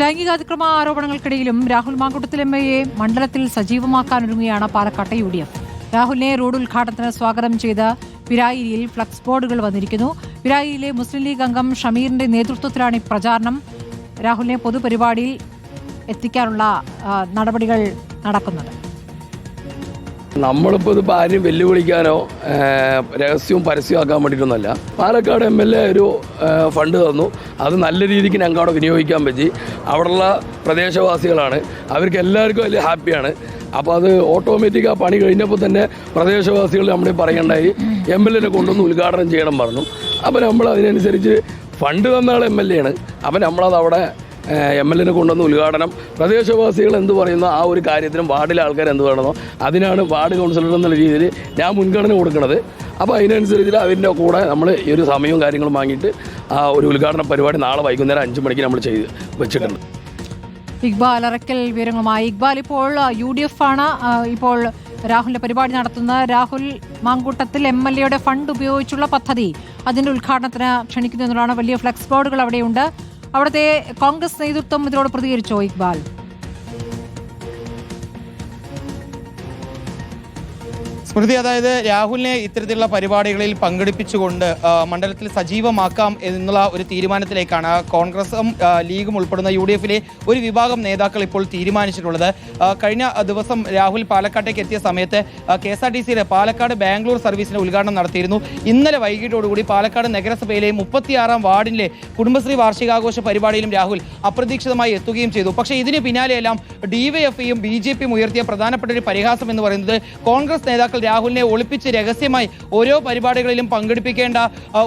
ലൈംഗികാതിക്രമ ആരോപണങ്ങൾക്കിടയിലും രാഹുൽ മാങ്കൂട്ടത്തിൽ എംഎൽഎയെ മണ്ഡലത്തിൽ സജീവമാക്കാനൊരുങ്ങുകയാണ് പാലക്കാട്ടെ UDF. രാഹുലിനെ റോഡ് ഉദ്ഘാടനത്തിന് സ്വാഗതം ചെയ്ത് പിരായിരിയിൽ ഫ്ലക്സ് ബോർഡുകൾ വന്നിരിക്കുന്നു. പിരായിരിയിലെ മുസ്ലിം ലീഗ് അംഗം ഷമീറിന്റെ നേതൃത്വത്തിലാണ് ഈ പ്രചാരണം. രാഹുലിനെ പൊതുപരിപാടിയിൽ എത്തിക്കാനുള്ള നടപടികൾ നടക്കുന്നത്. നമ്മളിപ്പോൾ ഇതിപ്പോൾ ആരും വെല്ലുവിളിക്കാനോ രഹസ്യവും പരസ്യമാക്കാൻ വേണ്ടിയിട്ടൊന്നുമല്ല. പാലക്കാട് MLA ഒരു ഫണ്ട് തന്നു, അത് നല്ല രീതിക്ക് ഞങ്ങൾക്ക് അവിടെ വിനിയോഗിക്കാൻ പറ്റി. അവിടെയുള്ള പ്രദേശവാസികളാണ്, അവർക്ക് എല്ലാവർക്കും വലിയ ഹാപ്പിയാണ്. അപ്പോൾ അത് ഓട്ടോമാറ്റിക് ആ പണി കഴിഞ്ഞപ്പോൾ തന്നെ പ്രദേശവാസികൾ നമ്മൾ പറയണ്ടായി MLA കൊണ്ടുവന്ന് ഉദ്ഘാടനം ചെയ്യണം പറഞ്ഞു. അപ്പോൾ നമ്മൾ അതിനനുസരിച്ച് ഫണ്ട് തന്ന ആൾ MLA ആണ്. അപ്പോൾ നമ്മളത് അവിടെ MLA കൊണ്ടുവന്ന് ഉദ്ഘാടനം, പ്രദേശവാസികൾ എന്ത് പറയുന്നോ ആ ഒരു കാര്യത്തിനും വാർഡിലെ ആൾക്കാർ എന്ത് പറയണോ അതിനാണ് വാർഡ് കൗൺസിലർ എന്നുള്ള രീതിയിൽ ഞാൻ മുൻഗണന കൊടുക്കുന്നത്. അപ്പോൾ അതിനനുസരിച്ച് അവരുടെ കൂടെ നമ്മൾ ഈ ഒരു സമയവും കാര്യങ്ങളും വാങ്ങിയിട്ട് ആ ഒരു ഉദ്ഘാടന പരിപാടി നാളെ വൈകുന്നേരം 5 മണിക്ക് നമ്മൾ ചെയ്ത് വെച്ചിട്ടുണ്ട്. ഇക്ബാൽ അറക്കൽ വിവരങ്ങളുമായി. ഇക്ബാൽ, ഇപ്പോൾ UDF ആണ് ഇപ്പോൾ രാഹുലിന്റെ പരിപാടി നടത്തുന്നത്. രാഹുൽ മാങ്കൂട്ടത്തിൽ MLAയുടെ ഫണ്ട് ഉപയോഗിച്ചുള്ള പദ്ധതി അതിന്റെ ഉദ്ഘാടനത്തിന് ക്ഷണിക്കുന്നു എന്നതാണ്. വലിയ ഫ്ലെക്സ് ബോർഡുകൾ അവിടെയുണ്ട്. അവിടുത്തെ കോൺഗ്രസ് നേതൃത്വം ഇതിനോട് പ്രതികരിച്ചോ ഇക്ബാൽ? സ്മൃതി, അതായത് രാഹുലിനെ ഇത്തരത്തിലുള്ള പരിപാടികളിൽ പങ്കെടുപ്പിച്ചുകൊണ്ട് മണ്ഡലത്തിൽ സജീവമാക്കാം എന്നുള്ള ഒരു തീരുമാനത്തിലേക്കാണ് കോൺഗ്രസും ലീഗും ഉൾപ്പെടുന്ന UDFിലെ ഒരു വിഭാഗം നേതാക്കൾ ഇപ്പോൾ തീരുമാനിച്ചിട്ടുള്ളത്. കഴിഞ്ഞ ദിവസം രാഹുൽ പാലക്കാട്ടേക്ക് എത്തിയ സമയത്ത് KSRTCയുടെ പാലക്കാട് ബാംഗ്ലൂർ സർവീസിന്റെ ഉദ്ഘാടനം നടത്തിയിരുന്നു. ഇന്നലെ വൈകിട്ടോടുകൂടി പാലക്കാട് നഗരസഭയിലെ 36-ാം വാർഡിലെ കുടുംബശ്രീ വാർഷികാഘോഷ പരിപാടിയിലും രാഹുൽ അപ്രതീക്ഷിതമായി എത്തുകയും ചെയ്തു. പക്ഷേ ഇതിന് പിന്നാലെയെല്ലാം DYFയും BJPയും ഉയർത്തിയ പ്രധാനപ്പെട്ട ഒരു പരിഹാസം എന്ന് പറയുന്നത് കോൺഗ്രസ് നേതാക്കൾ രാഹുലിനെ ഒളിപ്പിച്ച് രഹസ്യമായി ഓരോ പരിപാടികളിലും പങ്കെടുപ്പിക്കേണ്ട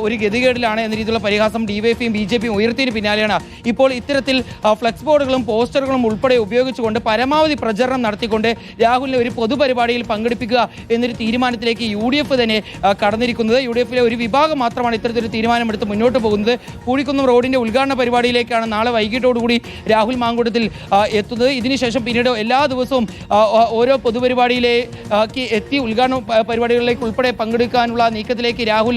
ഒരു ഗതികേടിലാണ് എന്ന രീതിയിലുള്ള പരിഹാസം DYFയും BJPയും ഉയർത്തിയതിന് പിന്നാലെയാണ് ഇപ്പോൾ ഇത്തരത്തിൽ ഫ്ലെക്സ് ബോർഡുകളും പോസ്റ്ററുകളും ഉൾപ്പെടെ ഉപയോഗിച്ചുകൊണ്ട് പരമാവധി പ്രചരണം നടത്തിക്കൊണ്ട് രാഹുലിനെ ഒരു പൊതുപരിപാടിയിൽ പങ്കെടുപ്പിക്കുക എന്നൊരു തീരുമാനത്തിലേക്ക് UDF തന്നെ കടന്നിരിക്കുന്നത്. UDFിലെ ഒരു വിഭാഗം മാത്രമാണ് ഇത്തരത്തിലൊരു തീരുമാനമെടുത്ത് മുന്നോട്ട് പോകുന്നത്. പൂഴിക്കുന്നം റോഡിന്റെ ഉദ്ഘാടന പരിപാടിയിലേക്കാണ് നാളെ വൈകിട്ടോടുകൂടി രാഹുൽ മാങ്കൂട്ടത്തിൽ എത്തുന്നത്. ഇതിനുശേഷം പിന്നീട് എല്ലാ ദിവസവും ഓരോ പൊതുപരിപാടിയിലേക്ക് എത്തി ഉദ്ഘാടന പരിപാടികളിലേക്ക് ഉൾപ്പെടെ പങ്കെടുക്കാനുള്ള നീക്കത്തിലേക്ക് രാഹുൽ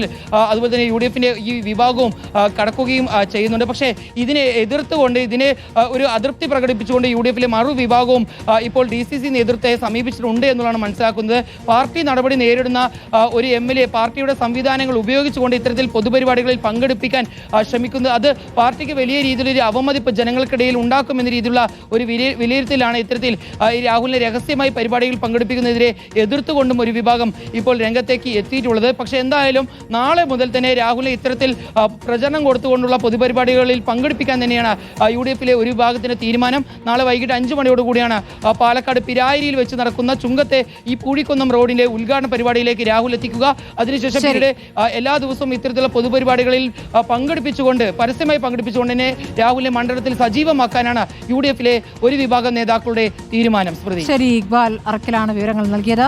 അതുപോലെ തന്നെ UDFിന്റെ ഈ വിഭാഗവും കടക്കുകയും ചെയ്യുന്നുണ്ട്. പക്ഷേ ഇതിനെ എതിർത്തുകൊണ്ട് ഇതിനെ ഒരു അതൃപ്തി പ്രകടിപ്പിച്ചുകൊണ്ട് UDFിലെ മറുവിഭാഗവും ഇപ്പോൾ DCC നേതൃത്വത്തെ സമീപിച്ചിട്ടുണ്ട് എന്നുള്ളതാണ് മനസ്സിലാക്കുന്നത്. പാർട്ടി നടപടി നേരിടുന്ന ഒരു MLA പാർട്ടിയുടെ സംവിധാനങ്ങൾ ഉപയോഗിച്ചുകൊണ്ട് ഇത്തരത്തിൽ പൊതുപരിപാടികളിൽ പങ്കെടുപ്പിക്കാൻ ശ്രമിക്കുന്നത് അത് പാർട്ടിക്ക് വലിയ രീതിയിലൊരു അവമതിപ്പ് ജനങ്ങൾക്കിടയിൽ ഉണ്ടാക്കുമെന്ന രീതിയിലുള്ള ഒരു വിലയിരുത്തലാണ് ഇത്തരത്തിൽ രാഹുലിനെ രഹസ്യമായി പരിപാടികളിൽ പങ്കെടുപ്പിക്കുന്നതിനെതിരെ എതിർത്തുകൊണ്ടും ഒരു വിഭാഗം ഇപ്പോൾ രംഗത്തേക്ക് എത്തിയിട്ടുള്ളത്. പക്ഷേ എന്തായാലും നാളെ മുതൽ തന്നെ രാഹുലിനെ ഇത്തരത്തിൽ പ്രചരണം കൊടുത്തുകൊണ്ടുള്ള പൊതുപരിപാടികളിൽ പങ്കെടുപ്പിക്കാൻ തന്നെയാണ് UDFിലെ ഒരു വിഭാഗത്തിന്റെ തീരുമാനം. നാളെ വൈകിട്ട് 5 മണിയോടുകൂടിയാണ് പാലക്കാട് പിരായിരിയിൽ വെച്ച് നടക്കുന്ന ചുങ്കത്തെ ഈ പൂഴിക്കുന്നം റോഡിന്റെ ഉദ്ഘാടന പരിപാടിയിലേക്ക് രാഹുൽ എത്തിക്കുക. അതിനുശേഷം പിന്നീട് എല്ലാ ദിവസവും ഇത്തരത്തിലുള്ള പൊതുപരിപാടികളിൽ പരസ്യമായി പങ്കെടുപ്പിച്ചുകൊണ്ട് തന്നെ രാഹുലിനെ മണ്ഡലത്തിൽ സജീവമാക്കാനാണ് UDFിലെ ഒരു വിഭാഗം നേതാക്കളുടെ തീരുമാനം. സ്മൃതി, ശരി, ഇക്ബാൽ അറക്കലാണ് വിവരങ്ങൾ നൽകിയത്.